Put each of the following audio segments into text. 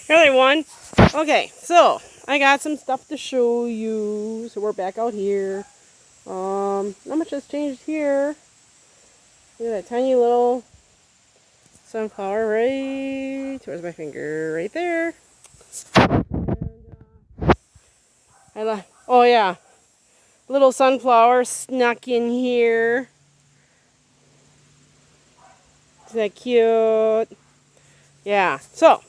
Here, everyone. Okay, so I got some stuff to show you. So we're back out here. Not much has changed here. Look at that tiny little sunflower right towards my finger, right there. Oh yeah, little sunflower snuck in here. Isn't that cute? Yeah. So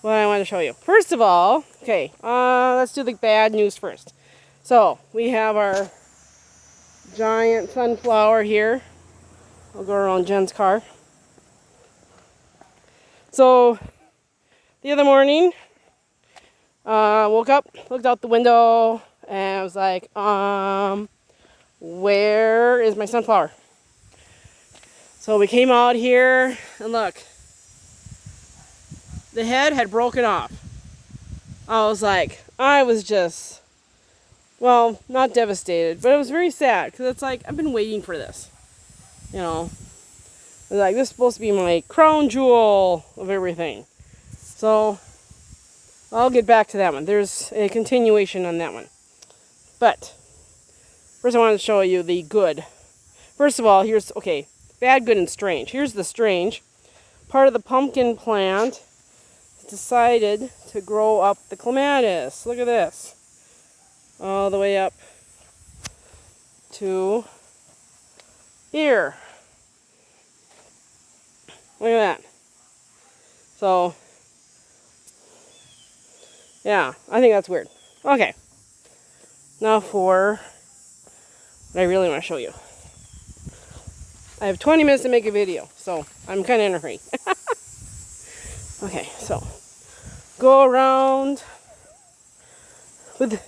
what I want to show you. First of all, okay, let's do the bad news first. So we have our giant sunflower here. I'll go around Jen's car. So the other morning, woke up, looked out the window, and I was like, where is my sunflower? So we came out here, and look, the head had broken off. I was just, well, not devastated, but it was very sad, because it's like, I've been waiting for this, you know. Like, this is supposed to be my crown jewel of everything. So I'll get back to that one. There's a continuation on that one. But first I wanted to show you the good. First of all, here's, okay, bad, good, and strange. Here's the strange. Part of the pumpkin plant decided to grow up the clematis. Look at this. All the way up to here. Look at that. So, yeah, I think that's weird. Okay. Now for what I really want to show you. I have 20 minutes to make a video, so I'm kind of in a hurry. Okay, so go around with.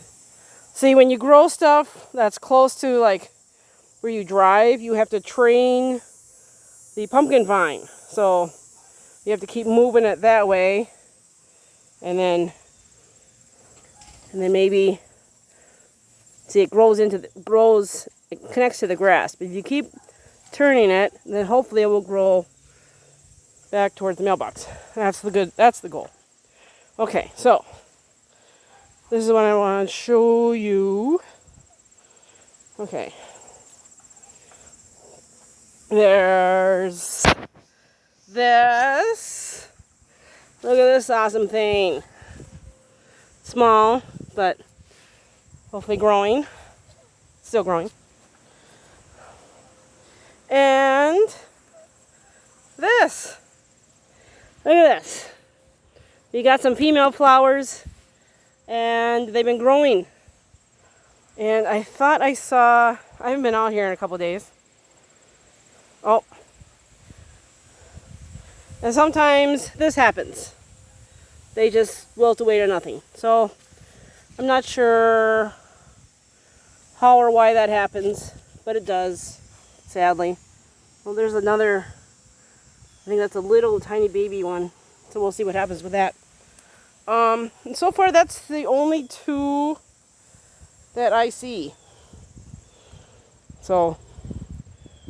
See, when you grow stuff that's close to like where you drive, you have to train the pumpkin vine. So you have to keep moving it that way, and then maybe see it it connects to the grass. But if you keep turning it, then hopefully it will grow back towards the mailbox. That's the goal. Okay, so this is what I want to show you. Okay. There's this. Look at this awesome thing. Small, but hopefully growing. Still growing. And this. Look at this. We got some female flowers, and they've been growing. And I thought I haven't been out here in a couple days. Oh. And sometimes this happens. They just wilt away to nothing. So I'm not sure how or why that happens, but it does, sadly. Well, there's another, I think that's a little tiny baby one. So we'll see what happens with that. And so far that's the only two that I see. So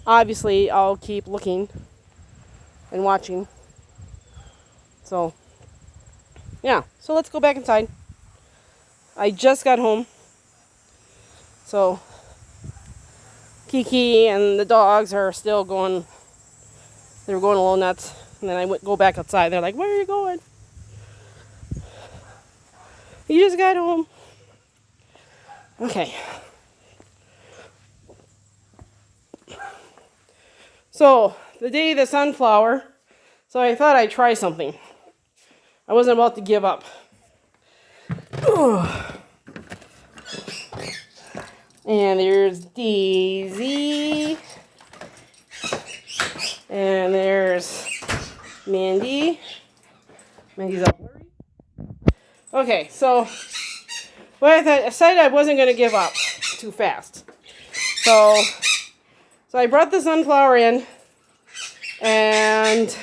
obviously I'll keep looking and watching. So yeah, so let's go back inside. I just got home. So Kiki and the dogs are still going, they were going a little nuts. And then I go back outside. They're like, where are you going? You just got home. Okay. So, the day of the sunflower, so I thought I'd try something. I wasn't about to give up. And there's Daisy. And there's Mandy. Mandy's all blurry. Okay, so I decided I wasn't going to give up too fast. So I brought the sunflower in and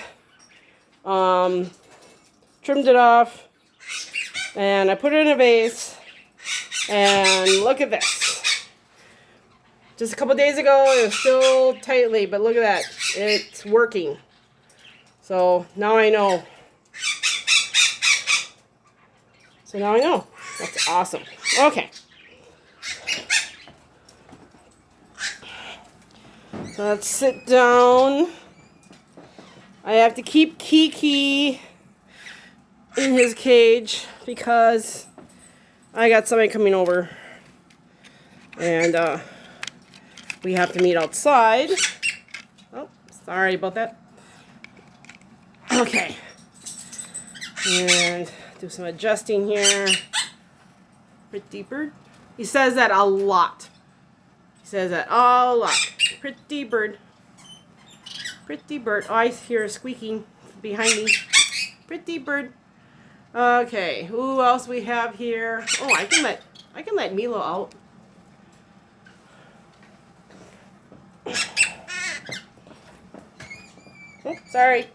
trimmed it off, and I put it in a vase, and look at this. Just a couple days ago, it was still tightly, but look at that. It's working. So now I know So now I know. That's awesome. Okay. So let's sit down. I have to keep Kiki in his cage because I got somebody coming over. And we have to meet outside. Oh, sorry about that. Okay. And do some adjusting here. Pretty bird. He says that a lot. He says that a lot. Pretty bird. Pretty bird. Oh, I hear squeaking behind me. Pretty bird. Okay, who else we have here? Oh, I can let Milo out. Oh, sorry.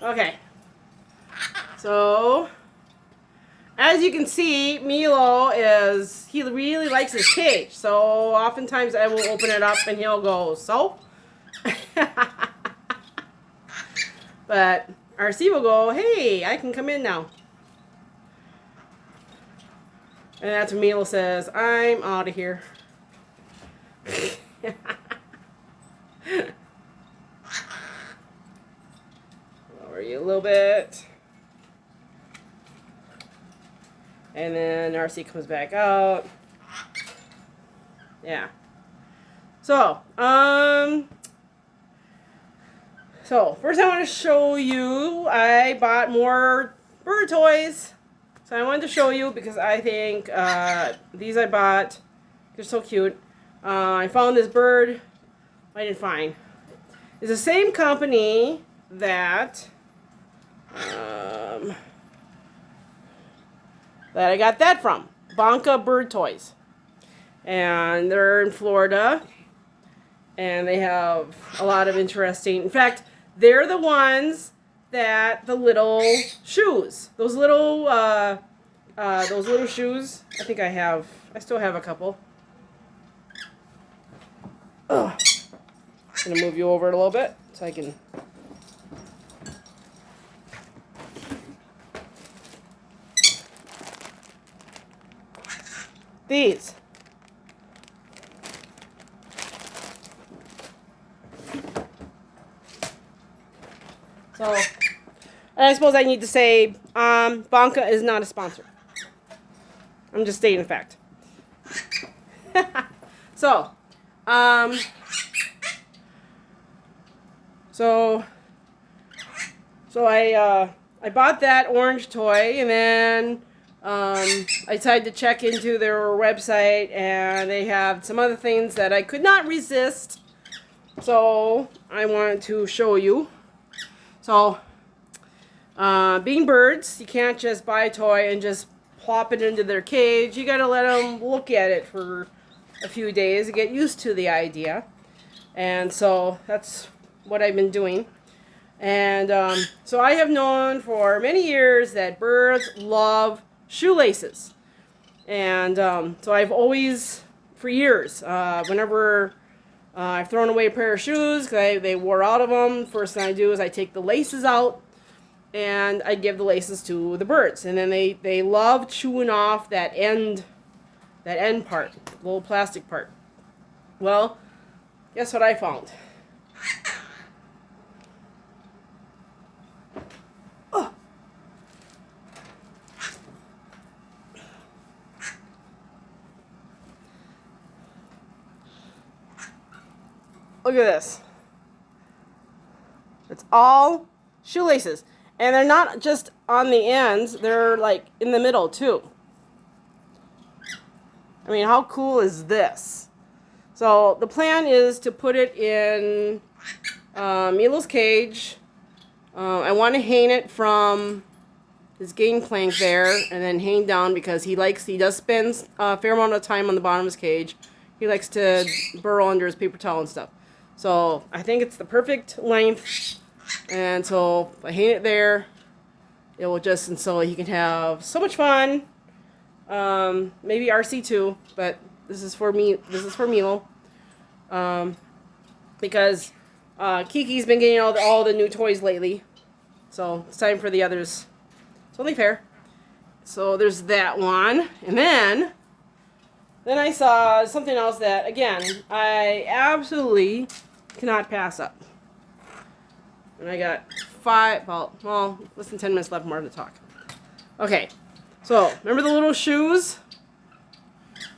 Okay. So, as you can see, Milo he really likes his cage. So, oftentimes I will open it up and he'll go, so? But RC will go, hey, I can come in now. And that's when Milo says, I'm out of here. Lower you a little bit. And then RC comes back out. Yeah. So first I want to show you, I bought more bird toys. So I wanted to show you because I think these I bought, they're so cute. I found this bird, I didn't find. It's the same company that that I got that from, Bonka Bird Toys. And they're in Florida. And they have a lot of interesting, in fact, they're the ones that the little shoes, those little shoes, I still have a couple. Ugh. I'm going to move you over a little bit so I can. These. So, and I suppose I need to say, Bonka is not a sponsor. I'm just stating the fact. So, I bought that orange toy, and then I decided to check into their website, and they have some other things that I could not resist. So I wanted to show you. So, being birds, you can't just buy a toy and just plop it into their cage. You gotta let them look at it for a few days to get used to the idea. And so that's what I've been doing. And so I have known for many years that birds love shoelaces. And so I've always, for years, whenever I've thrown away a pair of shoes because they wore out of them, first thing I do is I take the laces out and I give the laces to the birds. And then they love chewing off that end part, the little plastic part. Well, guess what I found? Oh. Look at this. It's all shoelaces. And they're not just on the ends, they're like in the middle too. I mean, how cool is this? So the plan is to put it in Milo's cage. I want to hang it from his game plank there and then hang down because he does spend a fair amount of time on the bottom of his cage. He likes to burrow under his paper towel and stuff. So I think it's the perfect length. And so if I hang it there, it will and so he can have so much fun Maybe RC too, but this is for me. This is for Milo. Because Kiki's been getting all the new toys lately, so it's time for the others. It's only fair. So there's that one, and then I saw something else that again I absolutely cannot pass up. And I got well, less than 10 minutes left more to talk. Okay, so remember the little shoes?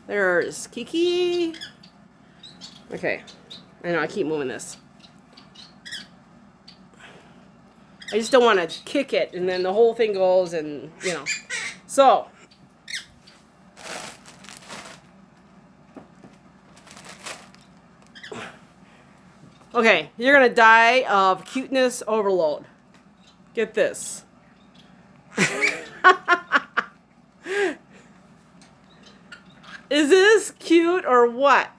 There's Kiki. Okay, I know I keep moving this. I just don't want to kick it and then the whole thing goes and, you know. So, okay, you're going to die of cuteness overload. Get this. Is this cute or what?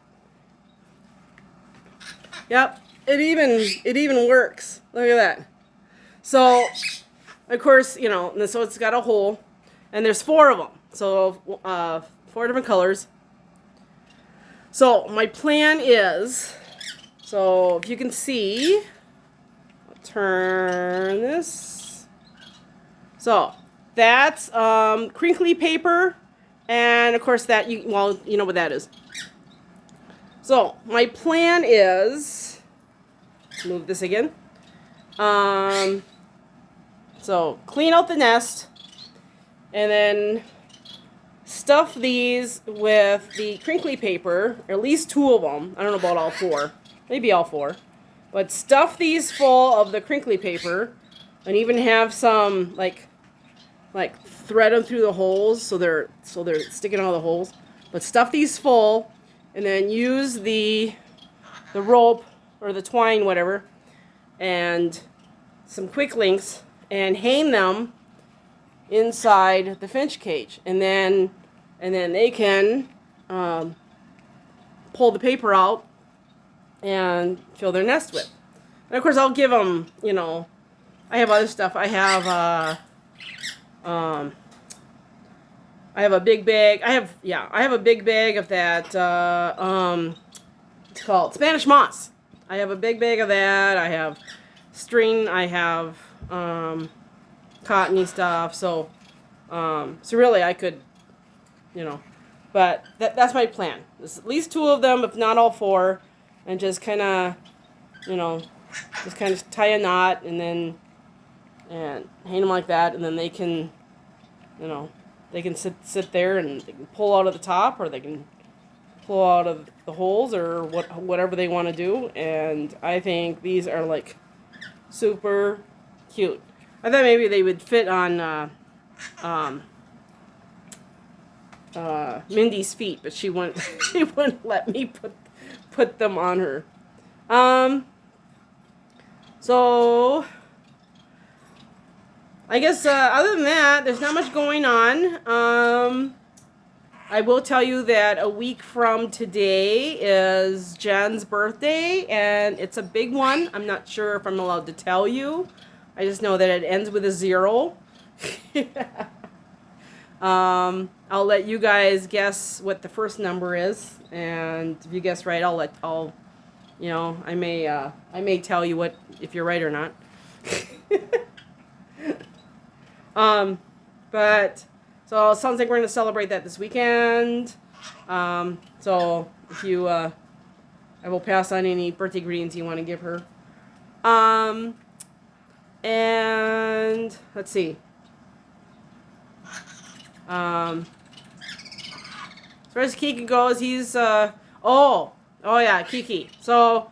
Yep, it even works. Look at that. So, of course, you know, so it's got a hole, and there's 4 of them. So, 4 different colors. So, my plan is, so if you can see, I'll turn this. So, that's crinkly paper, and of course that, you know what that is. So, my plan is, move this again. So, clean out the nest, and then stuff these with the crinkly paper, or at least 2 of them. I don't know about all 4. Maybe all 4. But stuff these full of the crinkly paper, and even have some, like thread them through the holes so they're sticking out of the holes. But stuff these full, and then use the rope or the twine, whatever, and some quick links, and hang them inside the finch cage, and then they can pull the paper out and fill their nest with. And of course, I'll give them, you know, I have other stuff. I have a big bag. I have a big bag of that. It's called Spanish moss. I have a big bag of that. I have string. I have cottony stuff. So really, I could, you know, but that's my plan. There's at least 2 of them, if not all 4, and just kind of, you know, just kind of tie a knot and hang them like that, and then they can, you know, they can sit there and they can pull out of the top, or they can pull out of the holes, or whatever they want to do. And I think these are like super cute. I thought maybe they would fit on Mindy's feet, but she wouldn't let me put them on her. So I guess other than that, there's not much going on. I will tell you that a week from today is Jen's birthday, and it's a big one. I'm not sure if I'm allowed to tell you. I just know that it ends with a 0. I'll let you guys guess what the first number is, and if you guess right, you know, I may tell you what, if you're right or not. But so it sounds like we're going to celebrate that this weekend. So if you, I will pass on any birthday greetings you want to give her. And let's see. As far as Kiki goes, he's, oh yeah, Kiki. So,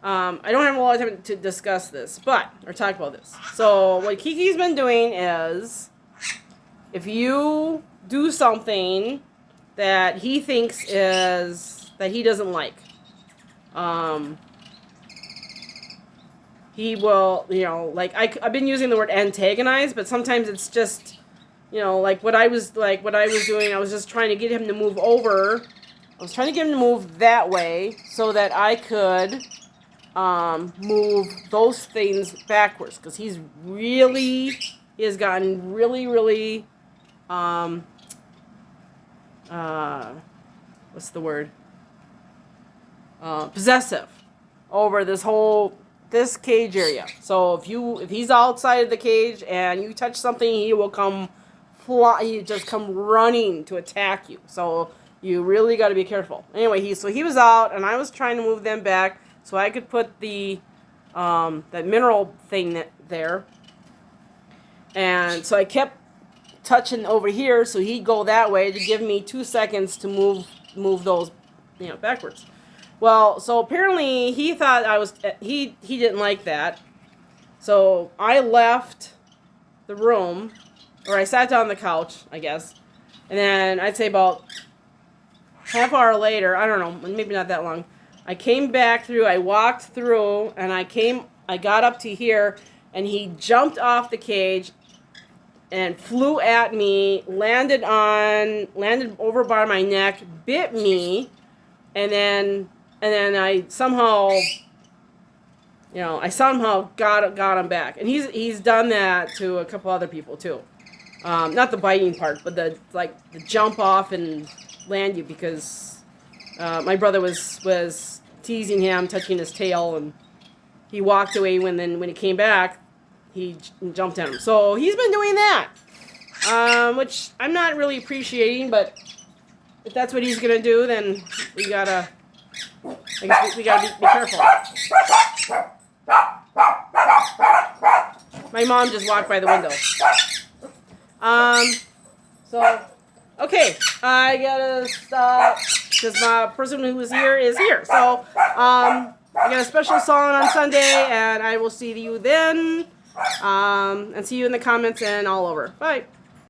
I don't have a lot of time to discuss this, or talk about this. So, what Kiki's been doing is, if you do something that he thinks that he doesn't like, he will, you know, like, I've been using the word antagonize, but sometimes it's just, you know, like what I was doing, I was just trying to get him to move over. I was trying to get him to move that way so that I could move those things backwards, because he has gotten really, really what's the word? Possessive over this cage area. So if he's outside of the cage and you touch something, he will he just come running to attack you. So you really got to be careful. Anyway, he was out, and I was trying to move them back so I could put the that mineral thing there. And so I kept touching over here, so he'd go that way to give me 2 seconds to move those, backwards. Well, so apparently he thought he didn't like that. So I left the room, or I sat down on the couch, I guess. And then I'd say about half hour later, I don't know, maybe not that long, I came back through, I walked through, and I got up to here, and he jumped off the cage and flew at me, landed over by my neck, bit me, and then I somehow got him back. And he's done that to a couple other people too. Not the biting part, but the jump off and land you, because my brother was teasing him, touching his tail, and he walked away. When he came back, he jumped at him. So he's been doing that, which I'm not really appreciating. But if that's what he's gonna do, then we gotta be careful. My mom just walked by the window. So, okay, I gotta stop because my person who was here is here. So, I got a special song on Sunday, and I will see you then. And see you in the comments and all over. Bye.